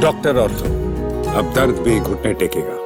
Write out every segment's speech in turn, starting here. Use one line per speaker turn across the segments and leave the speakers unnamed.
Doctor ortho, अब दर्द भी घुटने टेकेगा।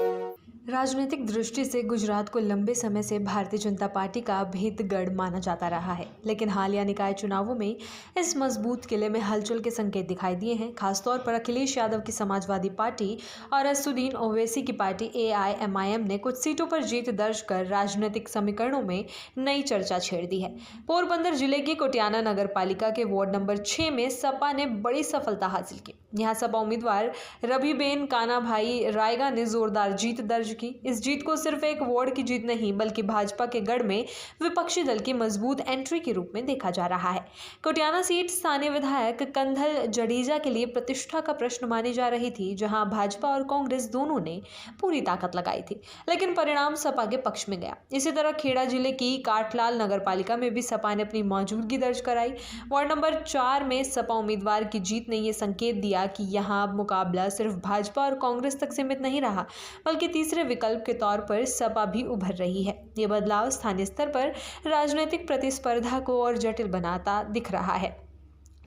राजनीतिक दृष्टि से गुजरात को लंबे समय से भारतीय जनता पार्टी का भेदगढ़ माना जाता रहा है, लेकिन हालिया निकाय चुनावों में इस मजबूत किले में हलचल के संकेत दिखाई दिए हैं। खासतौर पर अखिलेश यादव की समाजवादी पार्टी और असदुद्दीन ओवैसी की पार्टी AIMIM ने कुछ सीटों पर जीत दर्ज कर राजनीतिक समीकरणों में नई चर्चा छेड़ दी है। पोरबंदर जिले की कोटियाना नगर पालिका के वार्ड नंबर 6 में सपा ने बड़ी सफलता हासिल की। यहाँ सपा उम्मीदवार रबिबेन कानाभाई रायगा ने जोरदार जीत दर्ज की। इस जीत को सिर्फ एक वार्ड की जीत नहीं बल्कि भाजपा के गढ़ में विपक्षी दल की मजबूत एंट्री के रूप में देखा जा रहा है। कोटियाना सीट स्थानीय विधायक कंधल जडेजा के लिए प्रतिष्ठा का प्रश्न मानी जा रही थी, जहां भाजपा और कांग्रेस दोनों ने पूरी ताकत लगाई थी, लेकिन परिणाम सपा के पक्ष में गया। इसी तरह खेड़ा जिले की काठलाल नगर पालिका में भी सपा ने अपनी मौजूदगी दर्ज कराई। वार्ड नंबर 4 में सपा उम्मीदवार की जीत ने यह संकेत दिया कि यहाँ मुकाबला सिर्फ भाजपा और कांग्रेस तक सीमित नहीं रहा, बल्कि तीसरे विकल्प के तौर पर सपा भी उभर रही है। ये बदलाव स्थानीय स्तर पर राजनीतिक प्रतिस्पर्धा को और जटिल बनाता दिख रहा है।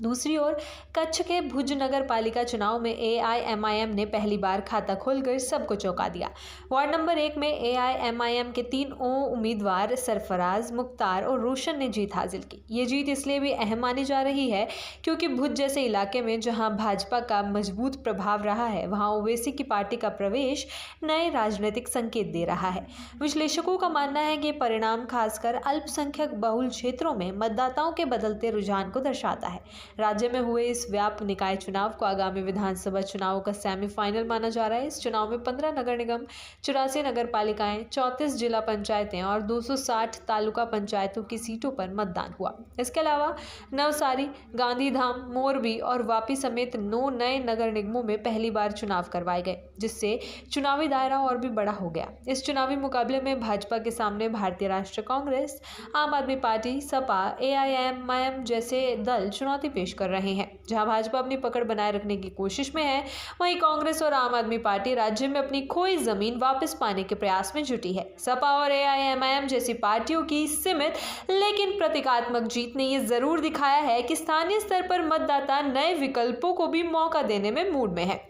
दूसरी ओर कच्छ के भुज नगर पालिका चुनाव में AIMIM ने पहली बार खाता खोलकर सबको चौंका दिया। वार्ड नंबर 1 में AIMIM के 3 उम्मीदवार सरफराज, मुख्तार और रोशन ने जीत हासिल की। ये जीत इसलिए भी अहम मानी जा रही है क्योंकि भुज जैसे इलाके में जहां भाजपा का मजबूत प्रभाव रहा है, वहां ओवैसी की पार्टी का प्रवेश नए राजनीतिक संकेत दे रहा है। विश्लेषकों का मानना है कि परिणाम खासकर अल्पसंख्यक बहुल क्षेत्रों में मतदाताओं के बदलते रुझान को दर्शाता है। राज्य में हुए इस व्यापक निकाय चुनाव को आगामी विधानसभा चुनावों का सेमीफाइनल माना जा रहा है। इस चुनाव में 15 नगर निगम, 84 नगर पालिकाएं, 34 जिला पंचायतें और 260 तालुका पंचायतों की सीटों पर मतदान हुआ। इसके अलावा नवसारी, गांधीधाम, मोरबी और वापी समेत 9 नए नगर निगमों में पहली बार चुनाव करवाए गए, जिससे चुनावी दायरा और भी बड़ा हो गया। इस चुनावी मुकाबले में भाजपा के सामने भारतीय राष्ट्रीय कांग्रेस, आम आदमी पार्टी, सपा, AIMIM जैसे दल चुनौती पेश कर रहे हैं। जहां भाजपा अपनी पकड़ बनाए रखने की कोशिश में है, वहीं कांग्रेस और आम आदमी पार्टी राज्य में अपनी खोई जमीन वापस पाने के प्रयास में जुटी है। सपा और AIMIM जैसी पार्टियों की सीमित लेकिन प्रतीकात्मक जीत ने यह जरूर दिखाया है कि स्थानीय स्तर पर मतदाता नए विकल्पों को भी मौका देने में मूड में है।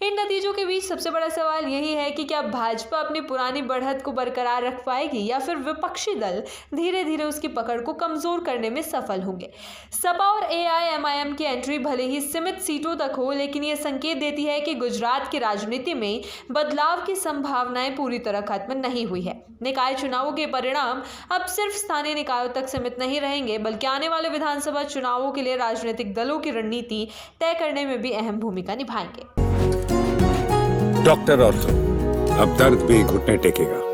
इन नतीजों के बीच सबसे बड़ा सवाल यही है कि क्या भाजपा अपनी पुरानी बढ़त को बरकरार रख पाएगी या फिर विपक्षी दल धीरे धीरे उसकी पकड़ को कमजोर करने में सफल होंगे। सपा और AIMIM की एंट्री भले ही सीमित सीटों तक हो, लेकिन यह संकेत देती है कि गुजरात की राजनीति में बदलाव की संभावनाएं पूरी तरह खत्म नहीं हुई है। निकाय चुनावों के परिणाम अब सिर्फ स्थानीय निकायों तक सीमित नहीं रहेंगे, बल्कि आने वाले विधानसभा चुनावों के लिए राजनीतिक दलों की रणनीति तय करने में भी अहम भूमिका निभाएंगे।
डॉक्टर ऑर्थो, अब दर्द भी घुटने टेकेगा।